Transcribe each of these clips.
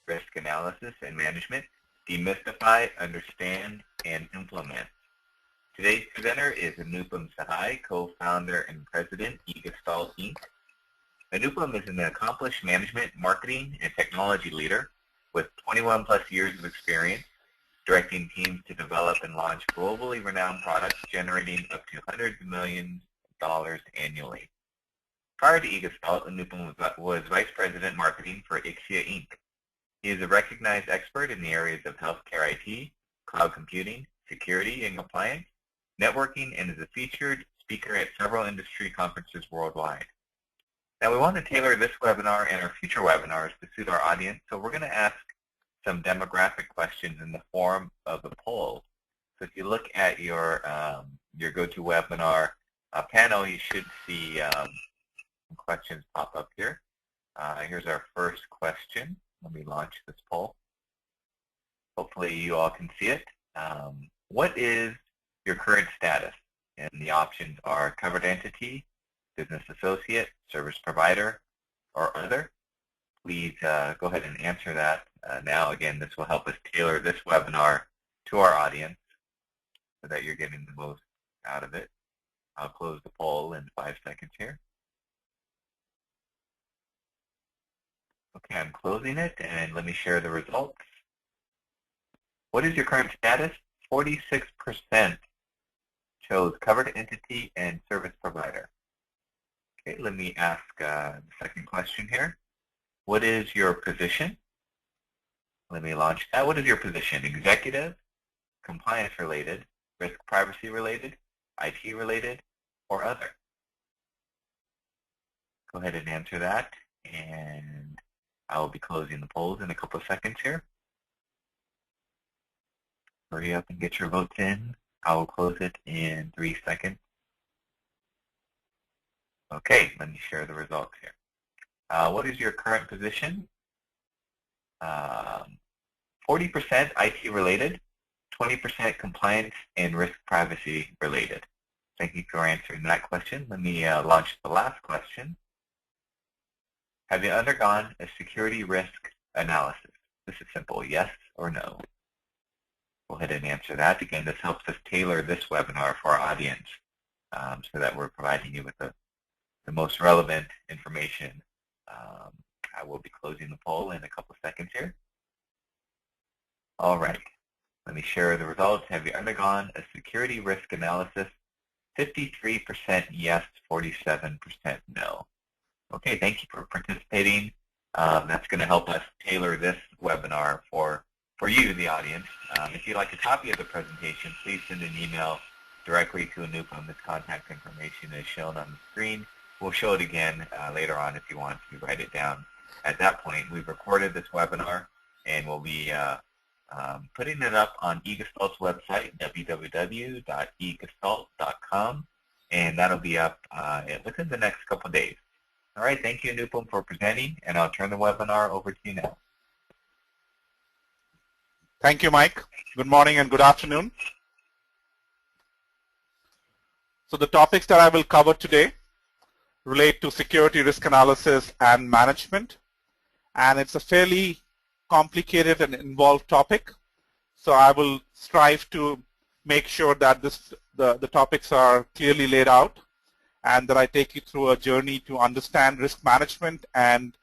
risk analysis and management, demystify, understand, and implement. Today's presenter is Anupam Sahai, co-founder and president, Aegify, Inc. Anupam is an accomplished management, marketing, and technology leader with 21 plus years of experience directing teams to develop and launch globally renowned products generating up to hundreds of millions of dollars annually. Prior to Aegify, Anupam was vice president marketing for Aegify, Inc. He is a recognized expert in the areas of healthcare IT, cloud computing, security and compliance, networking, and is a featured speaker at several industry conferences worldwide. Now, we want to tailor this webinar and our future webinars to suit our audience, so we're going to ask some demographic questions in the form of a poll. So if you look at your GoToWebinar panel, you should see some questions pop up here. Here's our first question. Let me launch this poll. Hopefully you all can see it. What is your current status? And the options are covered entity, business associate, service provider, or other. Please go ahead and answer that now. Again, this will help us tailor this webinar to our audience so that you're getting the most out of it. I'll close the poll in 5 seconds here. Okay, I'm closing it, and let me share the results. What is your current status? 46% chose covered entity and service provider. Okay, let me ask the second question here. What is your position? Let me launch that. What is your position? Executive, compliance related, risk privacy related, IT related, or other? Go ahead and answer that, and I will be closing the polls in a couple of seconds here. Hurry up and get your votes in. I will close it in 3 seconds. Okay, let me share the results here. What is your current position? 40% IT related, 20% compliance and risk privacy related. Thank you for answering that question. Let me launch the last question. Have you undergone a security risk analysis? This is simple, yes or no. Go ahead and answer that. Again, this helps us tailor this webinar for our audience so that we're providing you with the most relevant information. I will be closing the poll in a couple of seconds here. All right, let me share the results. Have you undergone a security risk analysis? 53% yes, 47% no. Okay, thank you for participating. That's going to help us tailor this webinar for you, the audience. If you'd like a copy of the presentation, please send an email directly to Anupam. His contact information is shown on the screen. We'll show it again later on if you want to write it down. At that point, we've recorded this webinar, and we'll be putting it up on Aegify's website, www.aegify.com, and that'll be up within the next couple of days. All right, thank you, Anupam, for presenting, and I'll turn the webinar over to you now. Thank you, Mike. Good morning and good afternoon. So the topics that I will cover today relate to security risk analysis and management, and it's a fairly complicated and involved topic. So I will strive to make sure that the topics are clearly laid out, and that I take you through a journey to understand risk management and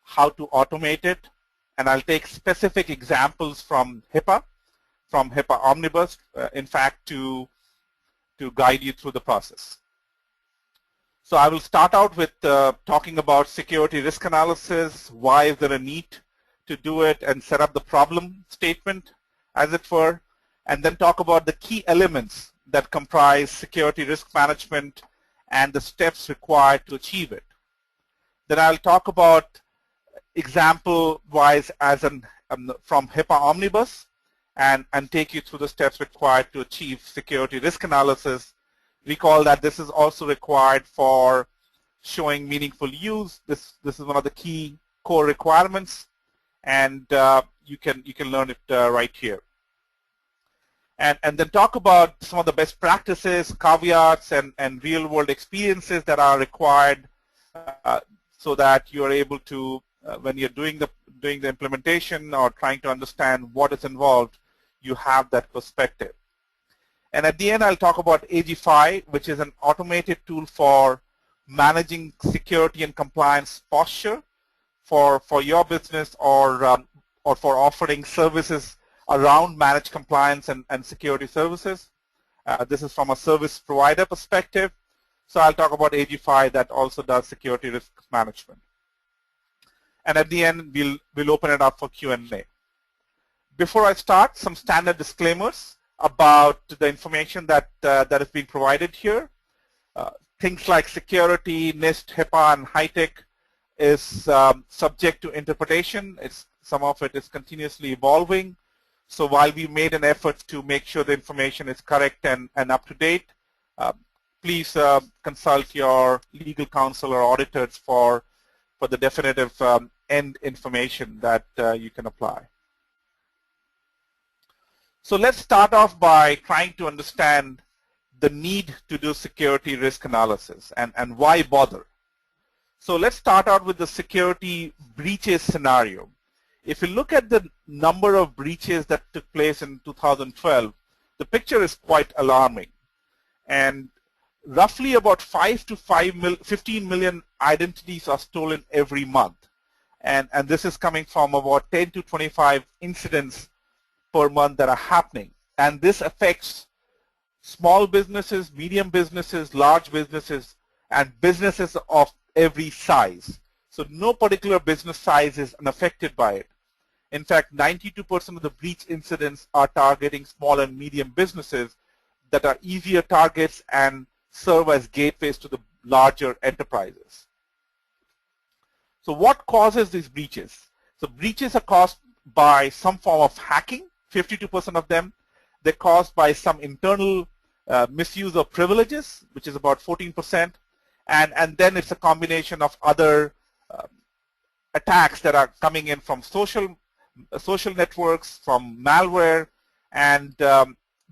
how to automate it. And I'll take specific examples from HIPAA Omnibus, in fact, to guide you through the process. So I will start out with talking about security risk analysis, why is there a need to do it, and set up the problem statement, as it were, and then talk about the key elements that comprise security risk management and the steps required to achieve it. Then I'll talk about example-wise from HIPAA Omnibus and take you through the steps required to achieve security risk analysis. Recall that this is also required for showing meaningful use. This is one of the key core requirements, and you can learn it right here. And then talk about some of the best practices, caveats, and real-world experiences that are required so that you are able to, when you're doing doing the implementation or trying to understand what is involved, you have that perspective. And at the end, I'll talk about Aegify, which is an automated tool for managing security and compliance posture for your business or for offering services around managed compliance and security services. This is from a service provider perspective. So I'll talk about Aegify that also does security risk management. And at the end, we'll open it up for Q&A. Before I start, some standard disclaimers about the information that is being provided here. Things like security, NIST, HIPAA, and HITECH is subject to interpretation. Some of it is continuously evolving. So while we made an effort to make sure the information is correct and up to date, please consult your legal counsel or auditors for the definitive end information that you can apply. So let's start off by trying to understand the need to do security risk analysis and why bother. So let's start out with the security breaches scenario. If you look at the number of breaches that took place in 2012, the picture is quite alarming. And roughly about 5 to 15 million identities are stolen every month. And this is coming from about 10 to 25 incidents per month that are happening. And this affects small businesses, medium businesses, large businesses, and businesses of every size. So no particular business size is unaffected by it. In fact, 92% of the breach incidents are targeting small and medium businesses that are easier targets and serve as gateways to the larger enterprises. So what causes these breaches? So breaches are caused by some form of hacking, 52% of them. They're caused by some internal misuse of privileges, which is about 14%. And then it's a combination of other attacks that are coming in from social networks, from malware, and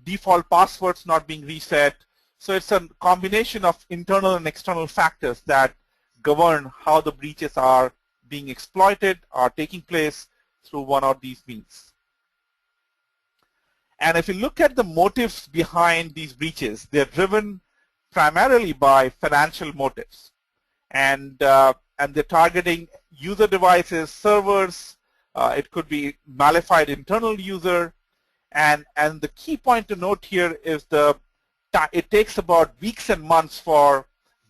default passwords not being reset. So it's a combination of internal and external factors that govern how the breaches are being exploited or taking place through one of these means. And if you look at the motives behind these breaches, they're driven primarily by financial motives. And they're targeting user devices, servers. It could be malified internal user. And the key point to note here is it takes about weeks and months for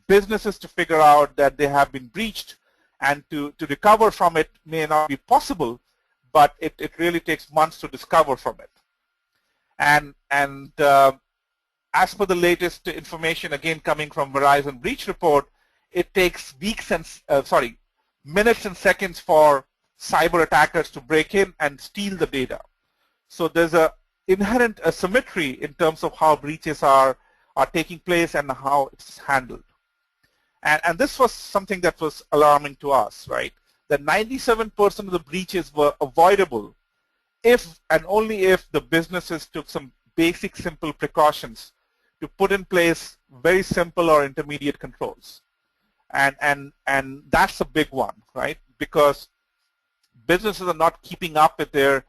businesses to figure out that they have been breached, and to recover from it may not be possible, but it really takes months to discover from it. And as per the latest information, again coming from Verizon breach report, it takes minutes and seconds for cyber attackers to break in and steal the data. So there's an inherent asymmetry in terms of how breaches are taking place and how it's handled. And this was something that was alarming to us, right? That 97% of the breaches were avoidable if and only if the businesses took some basic, simple precautions to put in place very simple or intermediate controls. And that's a big one, right? Because businesses are not keeping up with their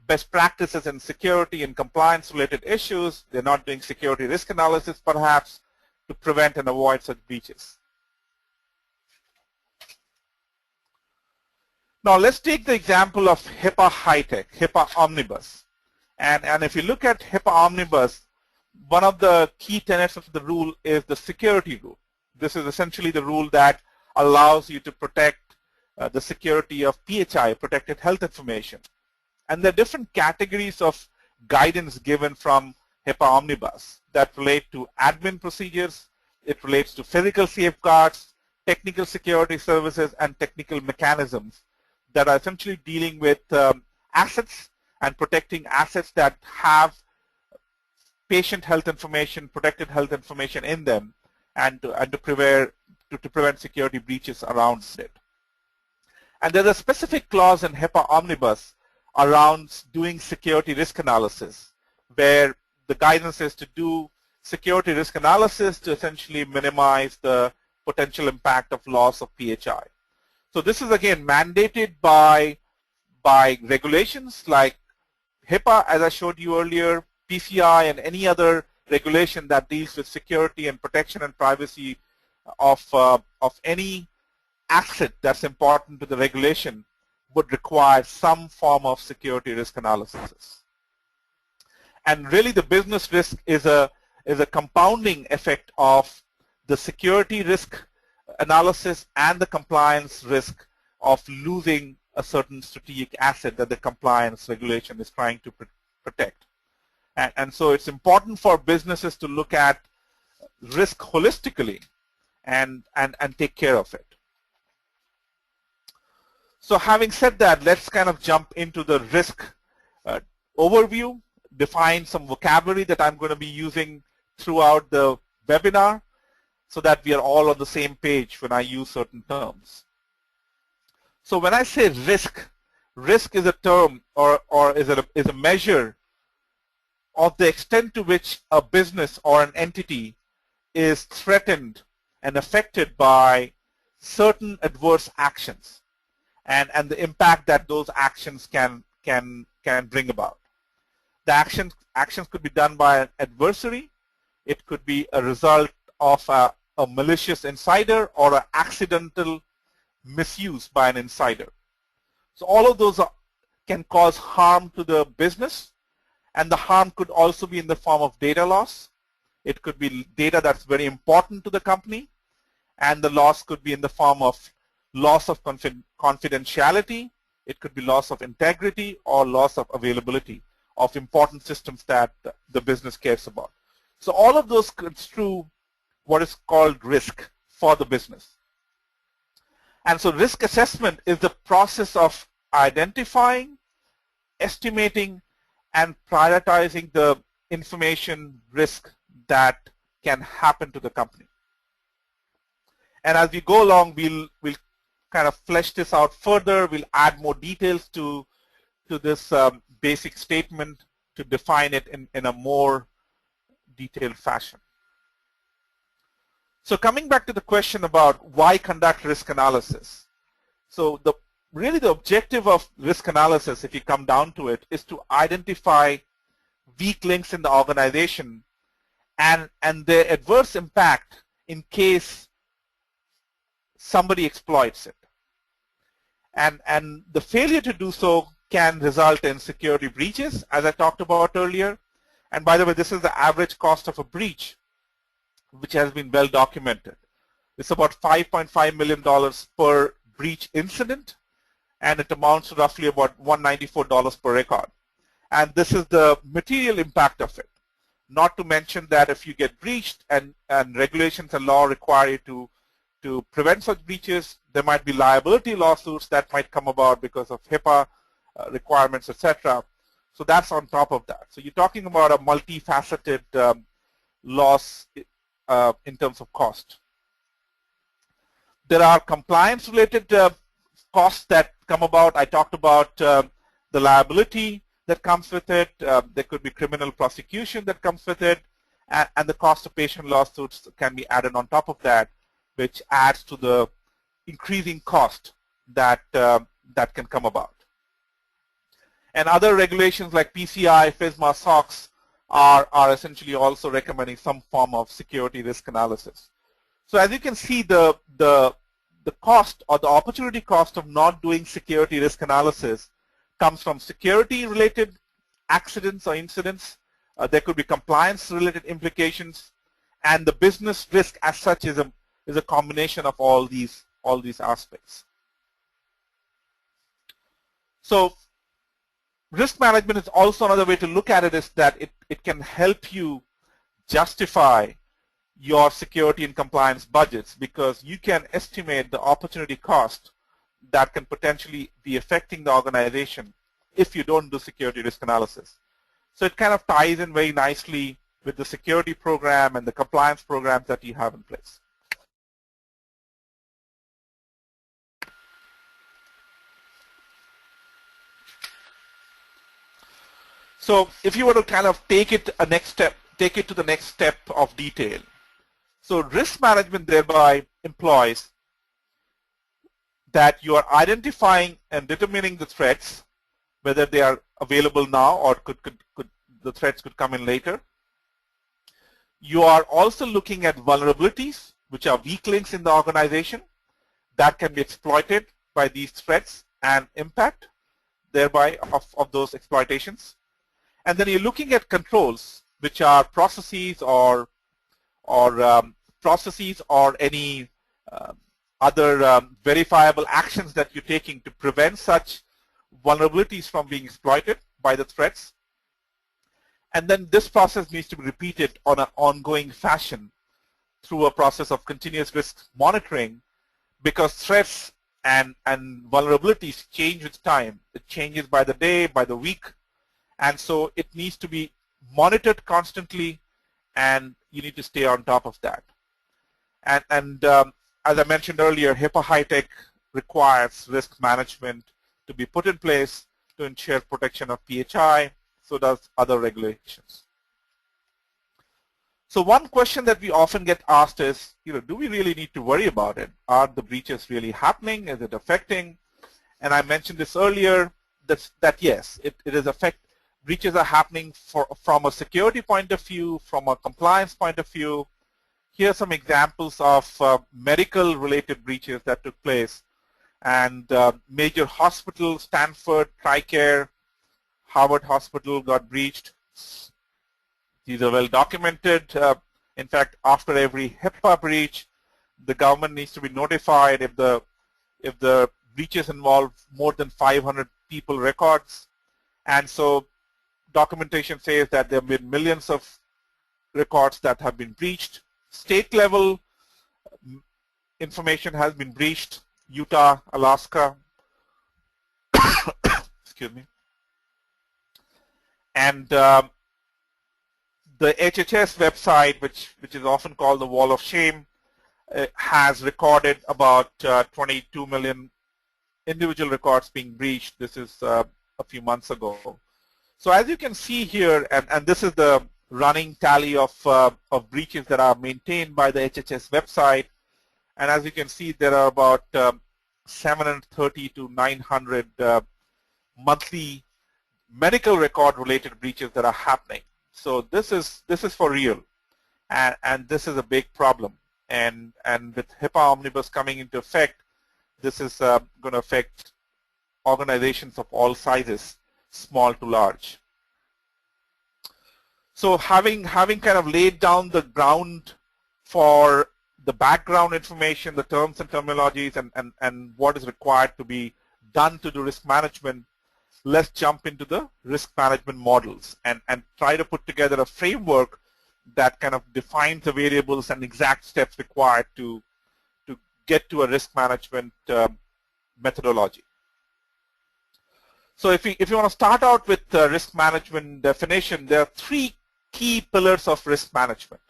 best practices in security and compliance related issues. They're not doing security risk analysis, perhaps, to prevent and avoid such breaches. Now let's take the example of HIPAA HITECH, HIPAA Omnibus. And if you look at HIPAA Omnibus, one of the key tenets of the rule is the security rule. This is essentially the rule that allows you to protect the security of PHI, protected health information. And there are different categories of guidance given from HIPAA Omnibus that relate to admin procedures, it relates to physical safeguards, technical security services, and technical mechanisms that are essentially dealing with assets and protecting assets that have patient health information, protected health information in them, and to prevent security breaches around it. And there's a specific clause in HIPAA Omnibus around doing security risk analysis, where the guidance is to do security risk analysis to essentially minimize the potential impact of loss of PHI. So this is again mandated by by regulations like HIPAA, as I showed you earlier, PCI, and any other regulation that deals with security and protection and privacy of any asset that's important to the regulation would require some form of security risk analysis. And really the business risk is a compounding effect of the security risk analysis and the compliance risk of losing a certain strategic asset that the compliance regulation is trying to protect. And so it's important for businesses to look at risk holistically and take care of it. So having said that, let's kind of jump into the risk overview, define some vocabulary that I'm going to be using throughout the webinar so that we are all on the same page when I use certain terms. So when I say risk, risk is a term or is a measure of the extent to which a business or an entity is threatened and affected by certain adverse actions and the impact that those actions can bring about. The actions could be done by an adversary. It could be a result of a malicious insider or an accidental misuse by an insider. So all of those can cause harm to the business, and the harm could also be in the form of data loss. It could be data that's very important to the company, and the loss could be in the form of loss of confidentiality. It could be loss of integrity or loss of availability of important systems that the business cares about. So all of those construe what is called risk for the business. And so risk assessment is the process of identifying, estimating, and prioritizing the information risk that can happen to the company. And as we go along, we'll kind of flesh this out further. We'll add more details to this basic statement to define it in a more detailed fashion. So coming back to the question about why conduct risk analysis. So really the objective of risk analysis, if you come down to it, is to identify weak links in the organization and their adverse impact in case somebody exploits it. And the failure to do so can result in security breaches, as I talked about earlier. And by the way, this is the average cost of a breach, which has been well documented. It's about $5.5 million per breach incident, and it amounts to roughly about $194 per record. And this is the material impact of it. Not to mention that if you get breached and regulations and law require you to prevent such breaches, there might be liability lawsuits that might come about because of HIPAA requirements, etc. So that's on top of that. So you're talking about a multifaceted loss in terms of cost. There are compliance-related costs that come about. I talked about the liability that comes with it. There could be criminal prosecution that comes with it, and the cost of patient lawsuits can be added on top of that, which adds to the increasing cost that can come about. And other regulations like PCI, FISMA, SOX are essentially also recommending some form of security risk analysis. So as you can see, the cost or the opportunity cost of not doing security risk analysis comes from security-related accidents or incidents. There could be compliance-related implications, and the business risk as such is a combination of all these aspects. So risk management is also another way to look at it, is that it can help you justify your security and compliance budgets, because you can estimate the opportunity cost that can potentially be affecting the organization if you don't do security risk analysis. So it kind of ties in very nicely with the security program and the compliance programs that you have in place. So if you were to kind of take it to the next step of detail. So risk management thereby implies that you are identifying and determining the threats whether they are available now or the threats could come in later. You are also looking at vulnerabilities, which are weak links in the organization that can be exploited by these threats and impact thereby of those exploitations. And then you're looking at controls, which are processes or any other verifiable actions that you're taking to prevent such vulnerabilities from being exploited by the threats. And then this process needs to be repeated on an ongoing fashion through a process of continuous risk monitoring, because threats and vulnerabilities change with time. It changes by the day, by the week, and so it needs to be monitored constantly, and you need to stay on top of that. And as I mentioned earlier, HIPAA HITECH requires risk management to be put in place to ensure protection of PHI, so does other regulations. So one question that we often get asked is, do we really need to worry about it? Are the breaches really happening? Is it affecting? And I mentioned this earlier, that yes, it is breaches are happening from a security point of view, from a compliance point of view. Here are some examples of medical-related breaches that took place. And major hospitals, Stanford, TRICARE, Harvard Hospital got breached. These are well documented. In fact, after every HIPAA breach, the government needs to be notified if the breaches involve more than 500 people records. And so documentation says that there have been millions of records that have been breached. State level information has been breached. Utah, Alaska, excuse me. And the HHS website, which is often called the Wall of Shame, has recorded about 22 million individual records being breached. This is a few months ago. So as you can see here, and this is the running tally of breaches that are maintained by the HHS website. And as you can see, there are about 730 to 900 monthly medical record-related breaches that are happening. So this is for real, and this is a big problem. And with HIPAA Omnibus coming into effect, this is going to affect organizations of all sizes, small to large. So having kind of laid down the ground for the background information, the terms and terminologies, and what is required to be done to do risk management, let's jump into the risk management models and try to put together a framework that kind of defines the variables and exact steps required to get to a risk management methodology. So if you want to start out with the risk management definition, there are three key pillars of risk management.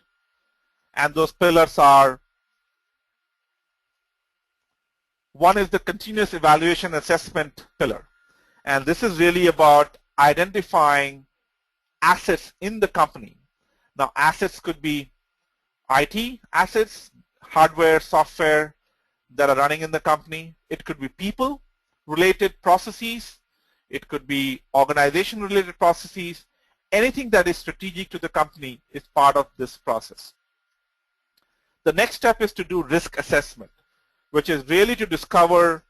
And those pillars are, one is the continuous evaluation assessment pillar. And this is really about identifying assets in the company. Now, assets could be IT assets, hardware, software that are running in the company. It could be people-related processes. It could be organization-related processes. Anything that is strategic to the company is part of this process. The next step is to do risk assessment, which is really to discover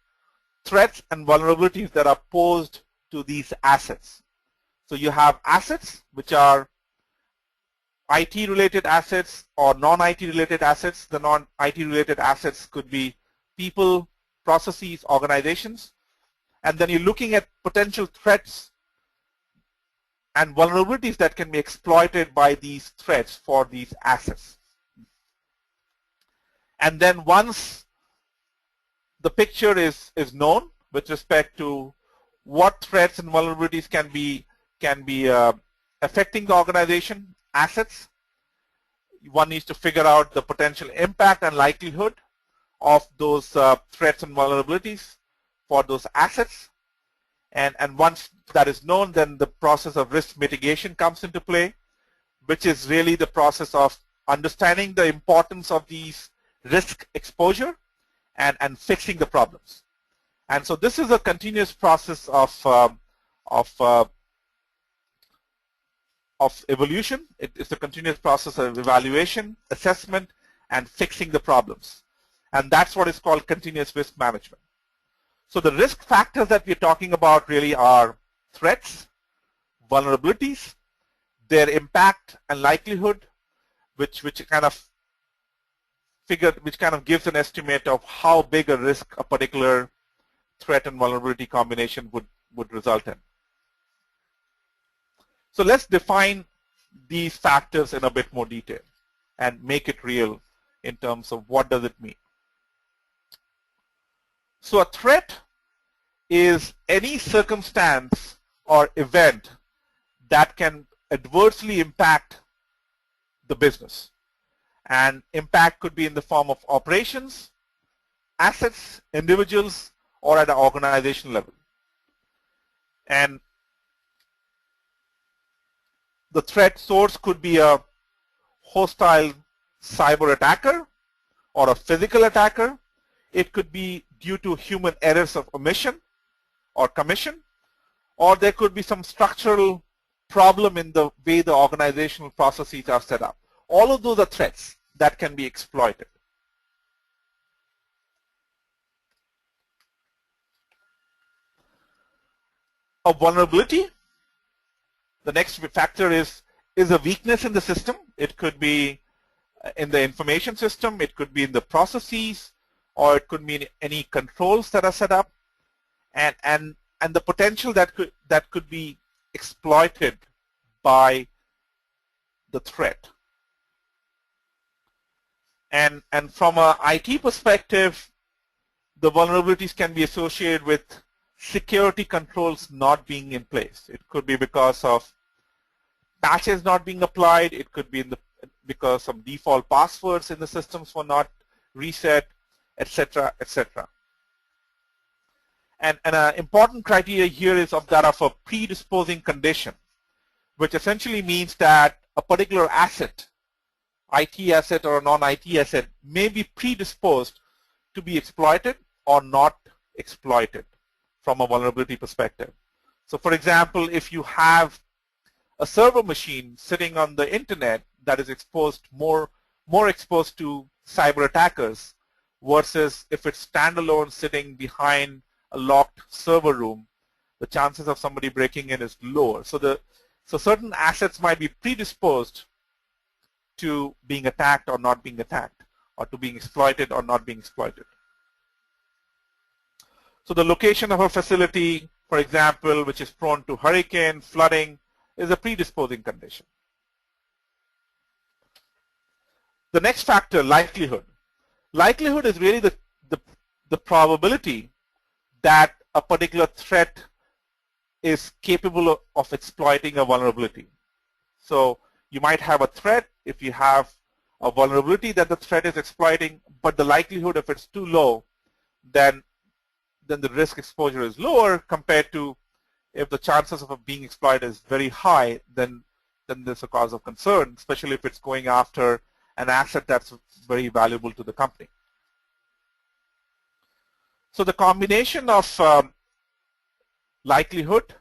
threats and vulnerabilities that are posed to these assets. So you have assets, which are IT-related assets or non-IT-related assets. The non-IT-related assets could be people, processes, organizations. And then you're looking at potential threats and vulnerabilities that can be exploited by these threats for these assets. And then once the picture is known with respect to what threats and vulnerabilities can be affecting the organization, assets, one needs to figure out the potential impact and likelihood of those threats and vulnerabilities for those assets. And once that is known, then the process of risk mitigation comes into play, which is really the process of understanding the importance of these risk exposure and fixing the problems. And so this is a continuous process of of evolution. It's a continuous process of evaluation, assessment, and fixing the problems. And that's what is called continuous risk management. So the risk factors that we're talking about really are threats, vulnerabilities, their impact and likelihood, which kind of gives an estimate of how big a risk a particular threat and vulnerability combination would result in. So let's define these factors in a bit more detail and make it real in terms of what does it mean. So a threat is any circumstance or event that can adversely impact the business. And impact could be in the form of operations, assets, individuals, or at an organization level. And the threat source could be a hostile cyber attacker or a physical attacker. It could be due to human errors of omission or commission, or there could be some structural problem in the way the organizational processes are set up. All of those are threats that can be exploited. A vulnerability, the next factor is a weakness in the system. It could be in the information system, it could be in the processes, or it could be any controls that are set up, and the potential that could be exploited by the threat. And from an IT perspective, the vulnerabilities can be associated with security controls not being in place. It could be because of patches not being applied. It could be because some default passwords in the systems were not reset, etc., etc. And an important criteria here is of that of a predisposing condition, which essentially means that a particular asset, IT asset or a non-IT asset, may be predisposed to be exploited or not exploited from a vulnerability perspective. So for example, if you have a server machine sitting on the internet that is exposed more exposed to cyber attackers versus if it's standalone sitting behind a locked server room, the chances of somebody breaking in is lower. So certain assets might be predisposed to being attacked or not being attacked, or to being exploited or not being exploited. So the location of a facility, for example, which is prone to hurricane, flooding, is a predisposing condition. The next factor, likelihood. Likelihood is really the probability that a particular threat is capable of exploiting a vulnerability. So you might have a threat if you have a vulnerability that the threat is exploiting, but the likelihood, if it's too low, then the risk exposure is lower compared to if the chances of it being exploited is very high, then there's a cause of concern, especially if it's going after an asset that's very valuable to the company. So the combination of likelihood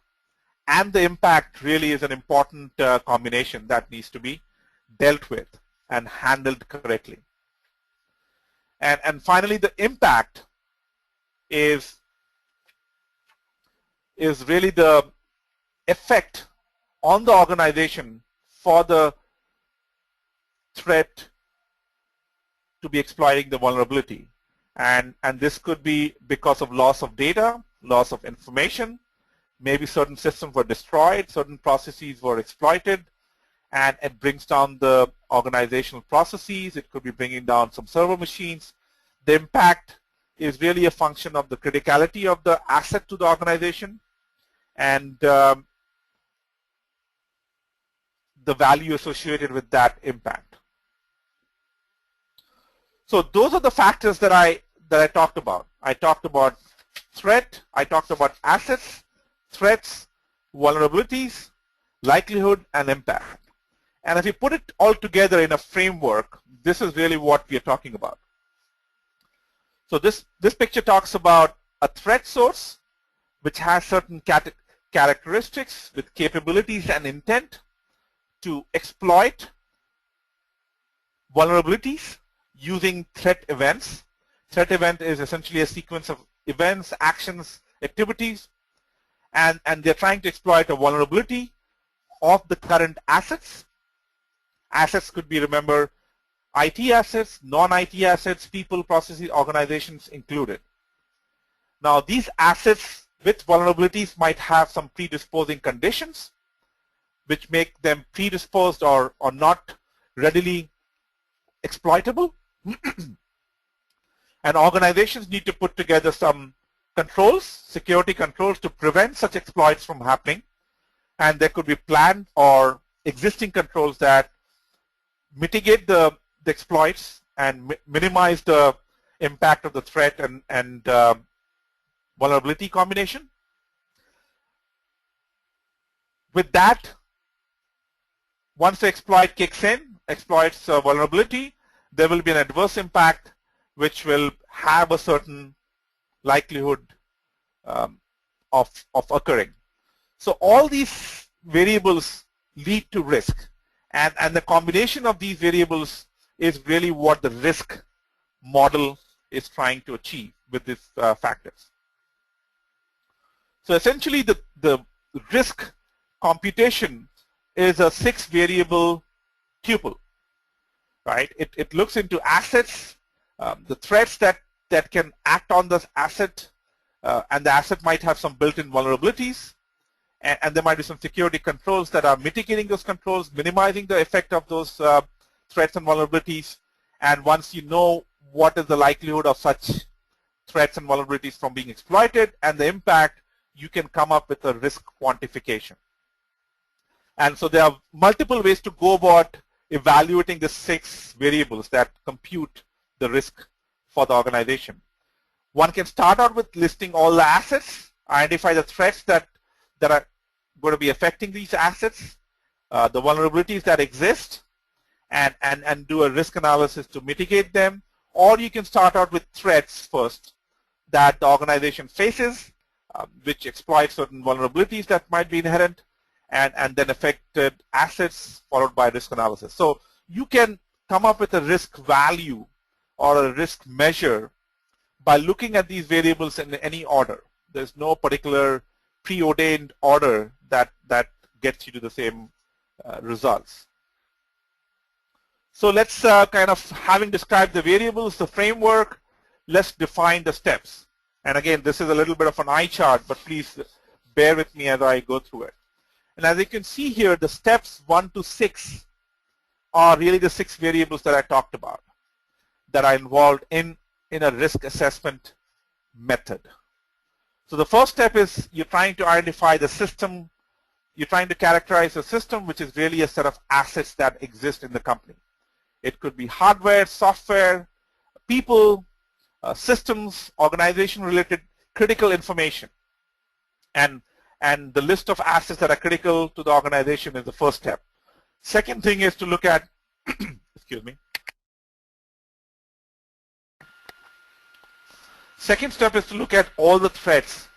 and the impact really is an important combination that needs to be dealt with and handled correctly. And finally, the impact is really the effect on the organization for the threat to be exploiting the vulnerability. And this could be because of loss of data, loss of information, maybe certain systems were destroyed, certain processes were exploited, and it brings down the organizational processes. It could be bringing down some server machines. The impact is really a function of the criticality of the asset to the organization and the value associated with that impact. So those are the factors that I talked about. I talked about threat, I talked about assets, threats, vulnerabilities, likelihood, and impact. And if you put it all together in a framework, this is really what we are talking about. So this picture talks about a threat source which has certain characteristics with capabilities and intent to exploit vulnerabilities using threat events. Threat event is essentially a sequence of events, actions, activities, and they're trying to exploit a vulnerability of the current assets. Assets could be, remember, IT assets, non-IT assets, people, processes, organizations included. Now, these assets with vulnerabilities might have some predisposing conditions which make them predisposed or not readily exploitable. And organizations need to put together some controls, security controls, to prevent such exploits from happening. And there could be planned or existing controls that mitigate the exploits and minimize the impact of the threat and vulnerability combination. With that, once the exploit kicks in, exploits vulnerability, there will be an adverse impact which will have a certain likelihood of occurring. So all these variables lead to risk, and the combination of these variables is really what the risk model is trying to achieve with these factors. So essentially the risk computation is a 6-variable tuple, right? It looks into assets, the threats that can act on this asset, and the asset might have some built-in vulnerabilities, and there might be some security controls that are mitigating those controls, minimizing the effect of those threats and vulnerabilities. And once you know what is the likelihood of such threats and vulnerabilities from being exploited and the impact, you can come up with a risk quantification. And so there are multiple ways to go about evaluating the 6 variables that compute the risk for the organization. One can start out with listing all the assets, identify the threats that are going to be affecting these assets, the vulnerabilities that exist, and do a risk analysis to mitigate them. Or you can start out with threats first that the organization faces, which exploit certain vulnerabilities that might be inherent, and then affected assets, followed by risk analysis. So you can come up with a risk value or a risk measure by looking at these variables in any order. There's no particular preordained order that gets you to the same results. So let's kind of, having described the variables, the framework, let's define the steps. And again, this is a little bit of an eye chart, but please bear with me as I go through it. And as you can see here, the steps 1 to 6 are really the 6 variables that I talked about that are involved in a risk assessment method. So the first step is you're trying to identify the system. You're trying to characterize a system, which is really a set of assets that exist in the company. It could be hardware, software, people, systems, organization-related critical information. And the list of assets that are critical to the organization is the first step. Second thing is to look at, excuse me. Second step is to look at all the threats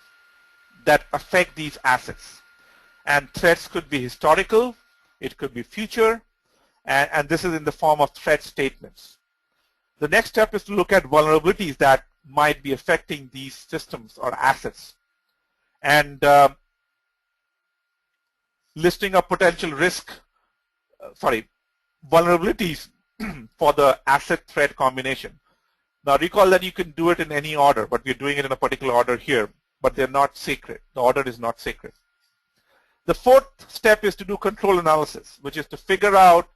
that affect these assets. And threats could be historical, it could be future, and this is in the form of threat statements. The next step is to look at vulnerabilities that might be affecting these systems or assets. And listing of potential risk, vulnerabilities for the asset threat combination. Now recall that you can do it in any order, but we're doing it in a particular order here, but they're not sacred. The order is not sacred. The fourth step is to do control analysis, which is to figure out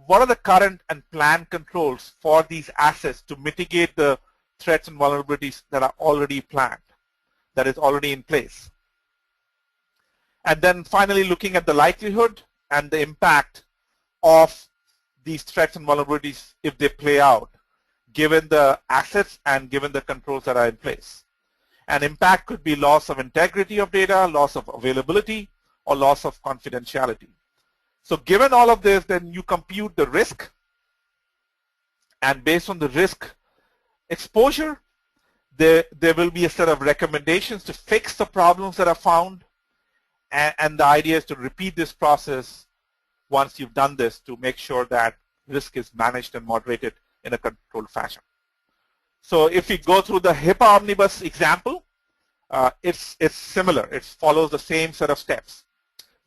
what are the current and planned controls for these assets to mitigate the threats and vulnerabilities that are already planned, that is already in place. And then finally looking at the likelihood and the impact of these threats and vulnerabilities if they play out, given the assets and given the controls that are in place. And impact could be loss of integrity of data, loss of availability, or loss of confidentiality. So given all of this, then you compute the risk, and based on the risk exposure, there will be a set of recommendations to fix the problems that are found, And the idea is to repeat this process once you've done this to make sure that risk is managed and moderated in a controlled fashion. So if we go through the HIPAA Omnibus example, it's similar. It follows the same set of steps.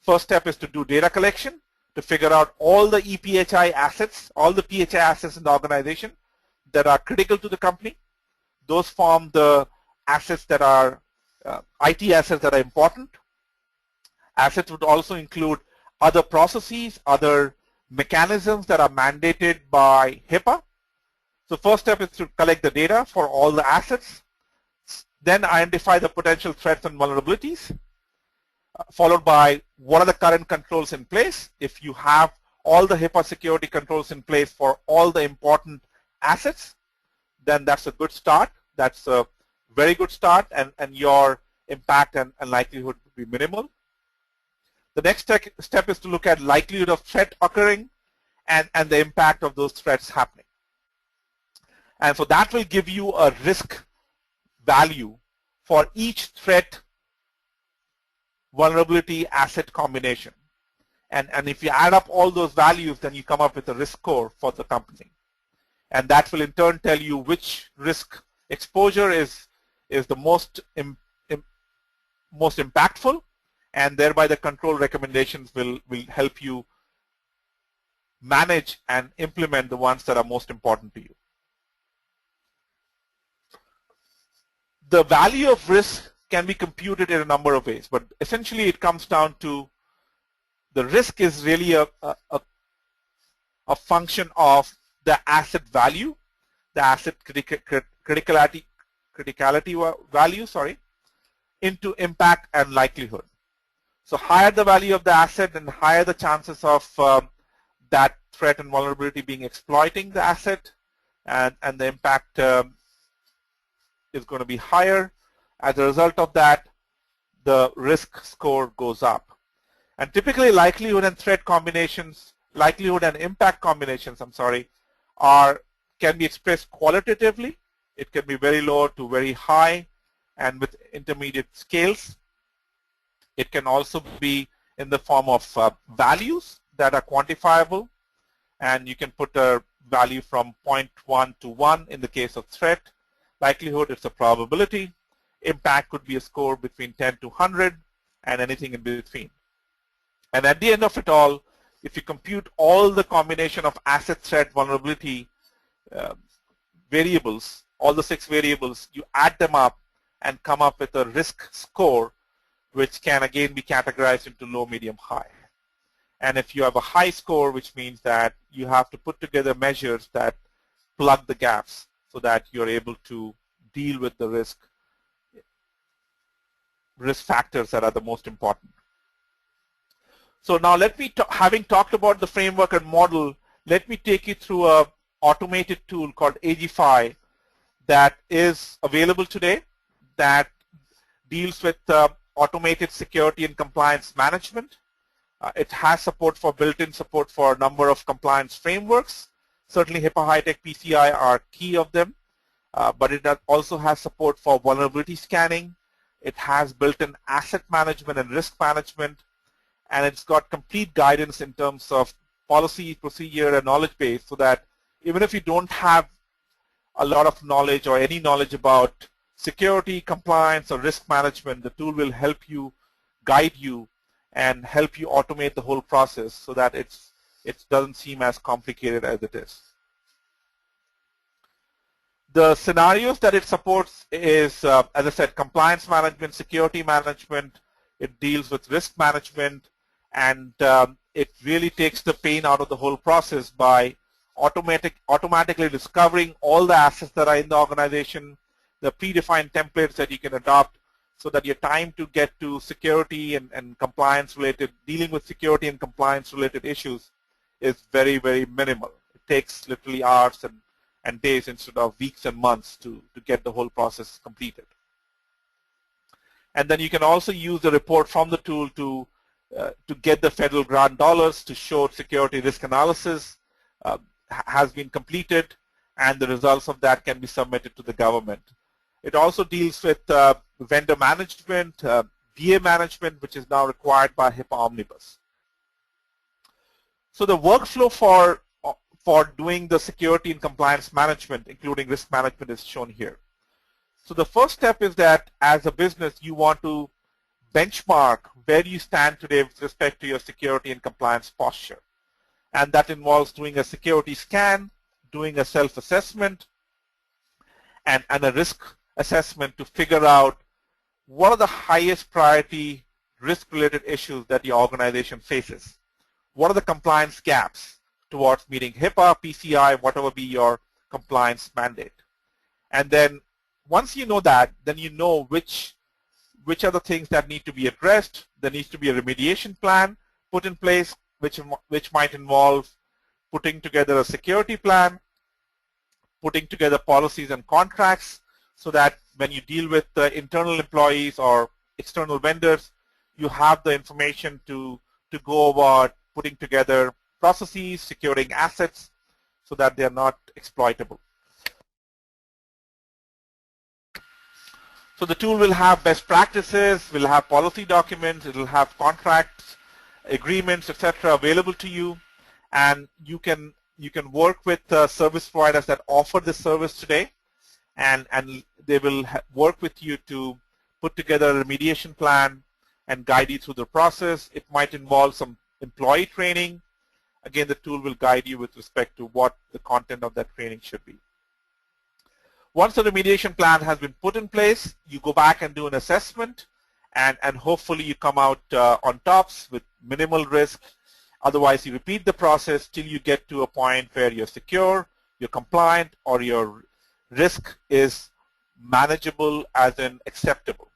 First step is to do data collection to figure out all the EPHI assets, all the PHI assets in the organization that are critical to the company. Those form the assets that are IT assets that are important. Assets would also include other processes, other mechanisms that are mandated by HIPAA. So first step is to collect the data for all the assets, then identify the potential threats and vulnerabilities, followed by what are the current controls in place. If you have all the HIPAA security controls in place for all the important assets, then that's a good start. That's a very good start, and your impact and likelihood would be minimal. The next step is to look at likelihood of threat occurring and the impact of those threats happening. And so that will give you a risk value for each threat vulnerability asset combination. And if you add up all those values, then you come up with a risk score for the company. And that will in turn tell you which risk exposure is the most impactful, and thereby the control recommendations will help you manage and implement the ones that are most important to you. The value of risk can be computed in a number of ways, but essentially it comes down to the risk is really a function of the asset value, the asset criticality value, into impact and likelihood. So higher the value of the asset, and higher the chances of that threat and vulnerability being exploiting the asset, and the impact is going to be higher. As a result of that, the risk score goes up. And typically likelihood and threat combinations, likelihood and impact combinations, can be expressed qualitatively. It can be very low to very high and with intermediate scales. It can also be in the form of values that are quantifiable, and you can put a value from 0.1 to 1 in the case of threat. Likelihood is a probability. Impact could be a score between 10 to 100 and anything in between. And at the end of it all, if you compute all the combination of asset, threat, vulnerability variables, all the 6 variables, you add them up and come up with a risk score, which can again be categorized into low, medium, high. And if you have a high score, which means that you have to put together measures that plug the gaps so that you're able to deal with the risk factors that are the most important. So now let me, having talked about the framework and model, let me take you through a automated tool called Aegify that is available today that deals with automated security and compliance management. It has support for built-in support for a number of compliance frameworks. Certainly HIPAA, HITECH, PCI are key of them, but it also has support for vulnerability scanning. It has built-in asset management and risk management, and it's got complete guidance in terms of policy, procedure, and knowledge base, so that even if you don't have a lot of knowledge or any knowledge about security, compliance, or risk management, the tool will help you, guide you, and help you automate the whole process so that it doesn't seem as complicated as it is. The scenarios that it supports is, as I said, compliance management, security management. It deals with risk management, and it really takes the pain out of the whole process by automatically discovering all the assets that are in the organization, the predefined templates that you can adopt, so that your time to get to security and compliance related, dealing with security and compliance related issues is very, very minimal. It takes literally hours and days instead of weeks and months to get the whole process completed. And then you can also use the report from the tool to get the federal grant dollars to show security risk analysis has been completed, and the results of that can be submitted to the government. It also deals with vendor management, DA management, which is now required by HIPAA Omnibus. So the workflow for doing the security and compliance management, including risk management, is shown here. So the first step is that as a business, you want to benchmark where you stand today with respect to your security and compliance posture. And that involves doing a security scan, doing a self-assessment, and a risk assessment to figure out what are the highest priority risk-related issues that your organization faces. What are the compliance gaps towards meeting HIPAA, PCI, whatever be your compliance mandate. And then once you know that, then you know which are the things that need to be addressed. There needs to be a remediation plan put in place, which might involve putting together a security plan, putting together policies and contracts so that when you deal with the internal employees or external vendors, you have the information to go about putting together processes, securing assets so that they are not exploitable. So the tool will have best practices, will have policy documents, it will have contracts, agreements, etc. available to you, and you can work with service providers that offer this service today, and they will work with you to put together a remediation plan and guide you through the process. It might involve some employee training. Again, the tool will guide you with respect to what the content of that training should be. Once the remediation plan has been put in place, you go back and do an assessment, and hopefully you come out on tops with minimal risk. Otherwise, you repeat the process till you get to a point where you're secure, you're compliant, or your risk is manageable as in acceptable.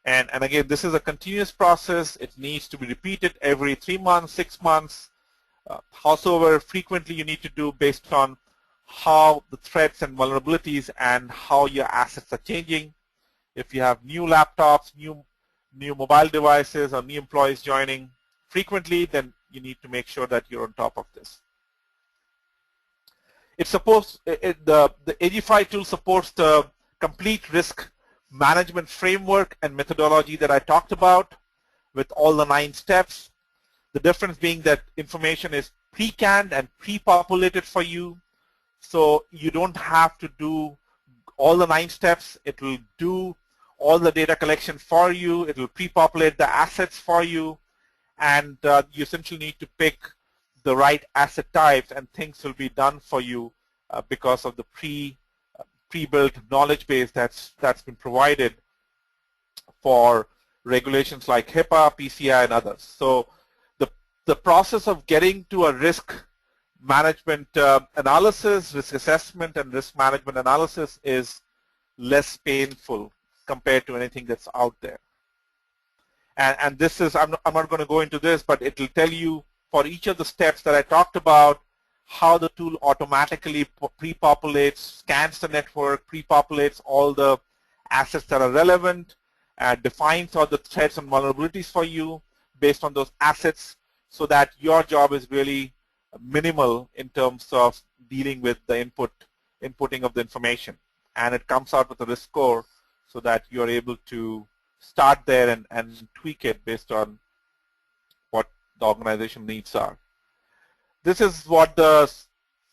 And again, this is a continuous process. It needs to be repeated every 3 months, 6 months, howsoever frequently you need to do based on how the threats and vulnerabilities and how your assets are changing. If you have new laptops, new mobile devices, or new employees joining frequently, then you need to make sure that you're on top of this. The Aegify tool supports the complete risk management framework and methodology that I talked about with all the 9 steps. The difference being that information is pre-canned and pre-populated for you, so you don't have to do all the 9 steps. It will do all the data collection for you. It will pre-populate the assets for you, and you essentially need to pick the right asset types, and things will be done for you because of the pre-built knowledge base that's been provided for regulations like HIPAA, PCI, and others. So the process of getting to a risk management analysis, risk assessment, and risk management analysis is less painful compared to anything that's out there. And this is, I'm not going to go into this, but it will tell you for each of the steps that I talked about how the tool automatically pre-populates, scans the network, pre-populates all the assets that are relevant, defines all the threats and vulnerabilities for you based on those assets, so that your job is really minimal in terms of dealing with the inputting of the information. And it comes out with a risk score so that you're able to start there and tweak it based on what the organization needs are. This is what the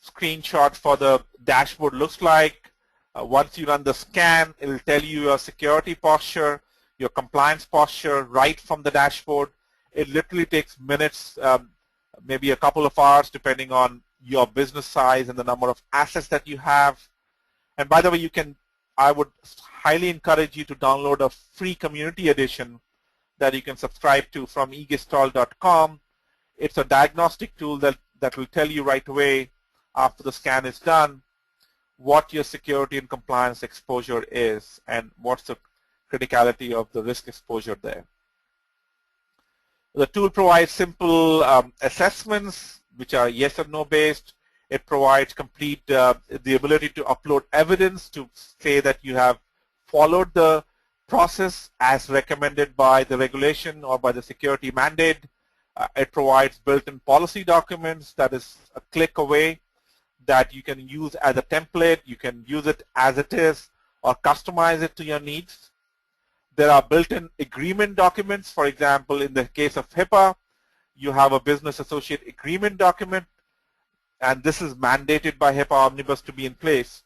screenshot for the dashboard looks like. Once you run the scan, it will tell you your security posture, your compliance posture right from the dashboard. It literally takes minutes, maybe a couple of hours, depending on your business size and the number of assets that you have. And by the way, I would highly encourage you to download a free community edition that you can subscribe to from egistol.com. It's a diagnostic tool that will tell you right away after the scan is done what your security and compliance exposure is and what's the criticality of the risk exposure there. The tool provides simple assessments which are yes or no based. It provides complete the ability to upload evidence to say that you have followed the process as recommended by the regulation or by the security mandate. It provides built-in policy documents that is a click away that you can use as a template. You can use it as it is or customize it to your needs. There are built-in agreement documents. For example, in the case of HIPAA, you have a business associate agreement document, and this is mandated by HIPAA Omnibus to be in place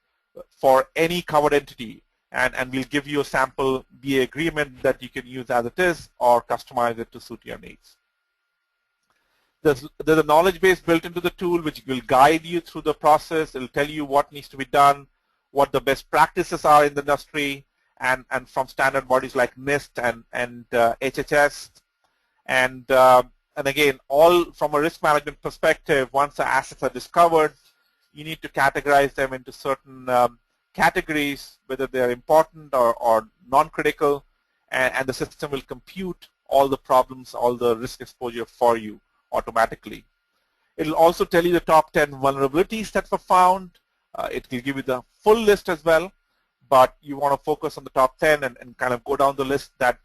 for any covered entity. And we'll give you a sample BA agreement that you can use as it is or customize it to suit your needs. There's a knowledge base built into the tool which will guide you through the process. It'll tell you what needs to be done, what the best practices are in the industry, and from standard bodies like NIST and HHS. And again, all from a risk management perspective, once the assets are discovered, you need to categorize them into certain categories, whether they're important or non-critical, and the system will compute all the problems, all the risk exposure for you automatically. It'll also tell you the top 10 vulnerabilities that were found. It will give you the full list as well, but you want to focus on the top 10 and kind of go down the list. That,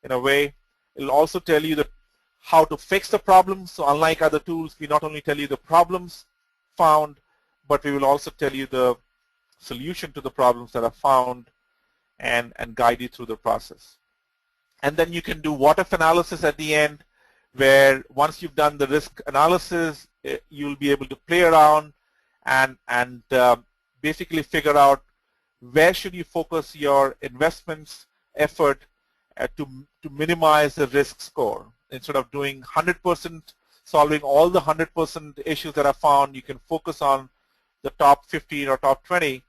in a way, it'll also tell you how to fix the problems. So unlike other tools, we not only tell you the problems found, but we will also tell you the solution to the problems that are found and guide you through the process. And then you can do what-if analysis at the end, where once you've done the risk analysis, you'll be able to play around and basically figure out where should you focus your investments effort to minimize the risk score. Instead of doing 100%, solving all the 100% issues that are found, you can focus on the top 15 or top 20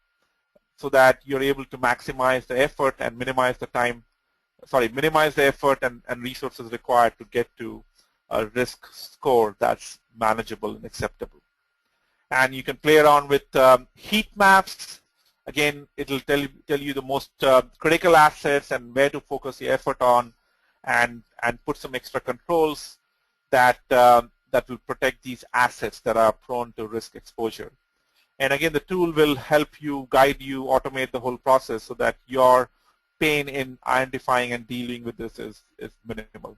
so that you're able to maximize the effort and minimize the effort and resources required to get to a risk score that's manageable and acceptable. And you can play around with heat maps. Again, it'll tell you the most critical assets and where to focus your effort on, and put some extra controls that will protect these assets that are prone to risk exposure. And again, the tool will help you, guide you, automate the whole process so that your pain in identifying and dealing with this is minimal.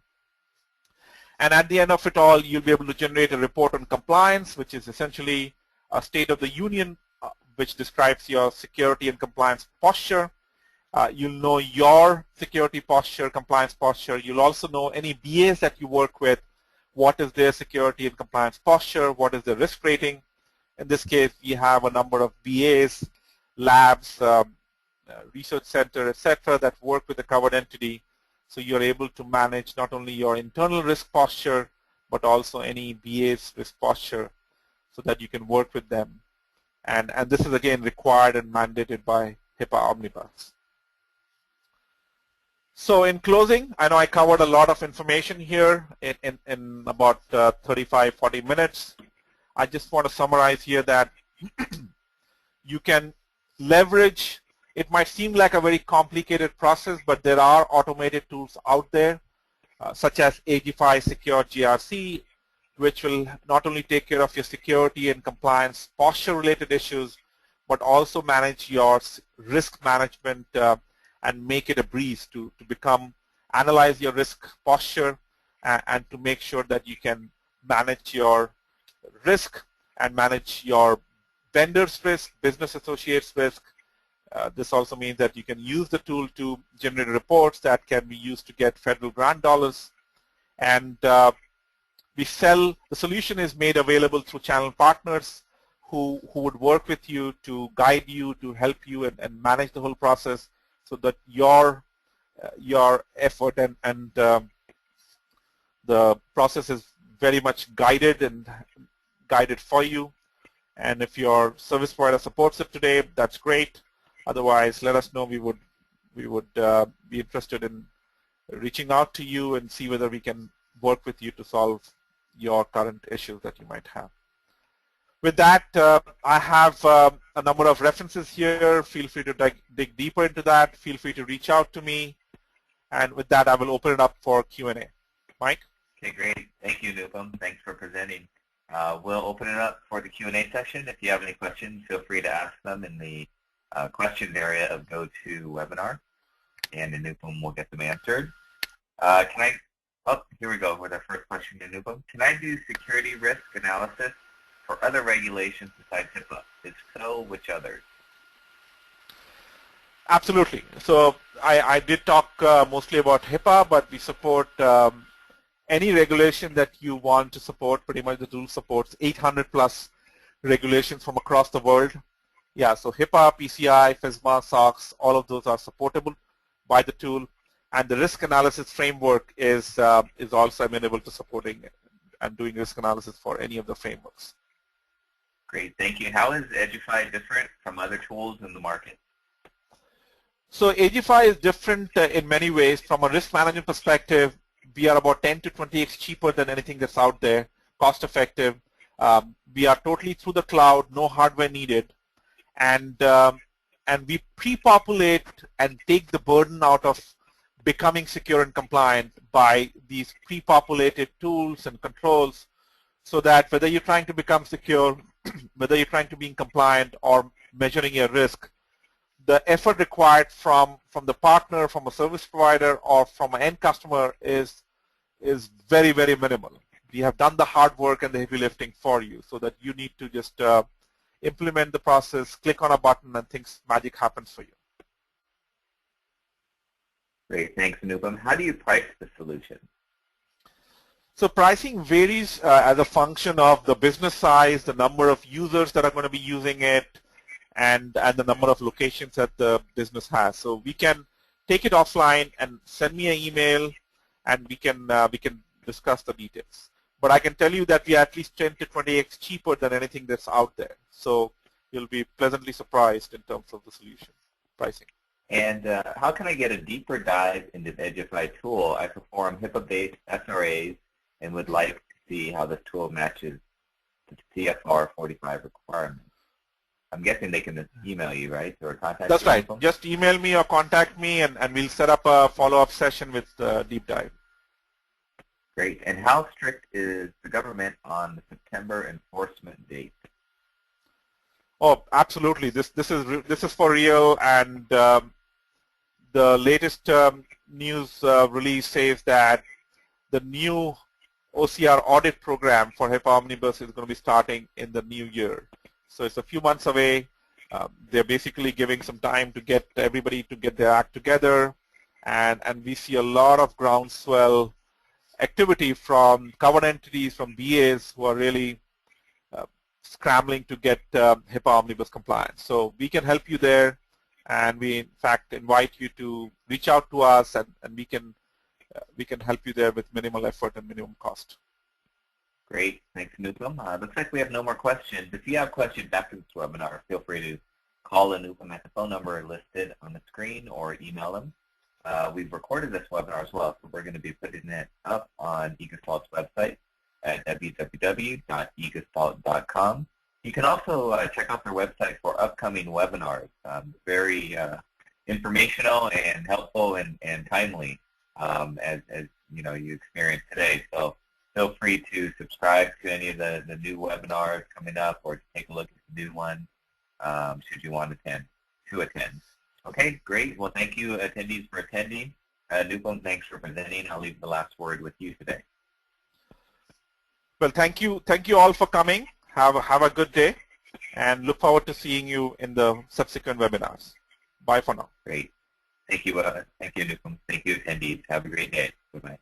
And at the end of it all, you'll be able to generate a report on compliance, which is essentially a state of the union, which describes your security and compliance posture. You'll know your security posture, compliance posture. You'll also know any BAs that you work with, what is their security and compliance posture, what is the risk rating. In this case, we have a number of BAs, labs, research center, etc., that work with the covered entity. So you're able to manage not only your internal risk posture, but also any BA's risk posture so that you can work with them. And this is, again, required and mandated by HIPAA Omnibus. So in closing, I know I covered a lot of information here in about 35, 40 minutes. I just want to summarize here that you can leverage. It might seem like a very complicated process, but there are automated tools out there, such as Aegify Secure GRC, which will not only take care of your security and compliance posture-related issues, but also manage your risk management and make it a breeze to analyze your risk posture and to make sure that you can manage your risk and manage your vendors' risk, business associates' risk. This also means that you can use the tool to generate reports that can be used to get federal grant dollars. And the solution is made available through channel partners who would work with you to guide you, to help you and manage the whole process so that your effort and the process is very much guided for you. And if your service provider supports it today, that's great. Otherwise, let us know. We would be interested in reaching out to you and see whether we can work with you to solve your current issues that you might have. With that, I have a number of references here. Feel free to dig deeper into that. Feel free to reach out to me. And with that, I will open it up for Q&A. Mike? Okay, great. Thank you, Nupam. Thanks for presenting. We'll open it up for the Q&A session. If you have any questions, feel free to ask them in the questions area of GoToWebinar, and Nupam will get them answered. Here we go with our first question to Nupam. Can I do security risk analysis for other regulations besides HIPAA? If so, which others? Absolutely. So I did talk mostly about HIPAA, but we support any regulation that you want to support. Pretty much the tool supports 800 plus regulations from across the world. Yeah, so HIPAA, PCI, FSMA, SOX, all of those are supportable by the tool. And the risk analysis framework is also amenable to supporting and doing risk analysis for any of the frameworks. Great, thank you. How is Aegify different from other tools in the market? So Aegify is different in many ways. From a risk management perspective, we are about 10 to 20x cheaper than anything that's out there, cost effective. We are totally through the cloud, no hardware needed. And we pre-populate and take the burden out of becoming secure and compliant by these pre-populated tools and controls, so that whether you're trying to become secure, whether you're trying to be compliant or measuring your risk, the effort required from the partner, from a service provider, or from an end customer is very, very minimal. We have done the hard work and the heavy lifting for you, so that you need to just implement the process, click on a button, and magic happens for you. Great, thanks, Anupam. How do you price the solution? So pricing varies as a function of the business size, the number of users that are going to be using it, and the number of locations that the business has. So we can take it offline and send me an email, and we can discuss the details. But I can tell you that we are at least 10 to 20x cheaper than anything that's out there. So you'll be pleasantly surprised in terms of the solution pricing. And how can I get a deeper dive into the Aegify tool? I perform HIPAA-based SRAs and would like to see how this tool matches the CFR 45 requirements. I'm guessing they can email you, right, or contact That's you? right. Just email me or contact me, and we'll set up a follow-up session with deep dive. Great. And how strict is the government on the September enforcement date? Oh, absolutely. This is for real, and the latest news release says that the new OCR audit program for HIPAA Omnibus is going to be starting in the new year. So it's a few months away. They're basically giving some time to get everybody to get their act together, and we see a lot of groundswell activity from covered entities, from BAs who are really scrambling to get HIPAA Omnibus compliance. So we can help you there, and we in fact invite you to reach out to us, and we can help you there with minimal effort and minimum cost. Great. Thanks, Anupam. Looks like we have no more questions. If you have questions after this webinar, feel free to call Anupam at the phone number listed on the screen or email him. We've recorded this webinar as well, so we're going to be putting it up on Aegispalt's website at www.aegipsalt.com. You can also check out their website for upcoming webinars. Very informational and helpful and timely, as you know, you experienced today. So feel free to subscribe to any of the new webinars coming up, or to take a look at the new one should you want to attend. Okay, great. Well, thank you, attendees, for attending. Anupam, thanks for presenting. I'll leave the last word with you today. Well, thank you all for coming. Have a good day, and look forward to seeing you in the subsequent webinars. Bye for now. Great. Thank you, Anupam. Thank you, attendees. Have a great day. Bye-bye.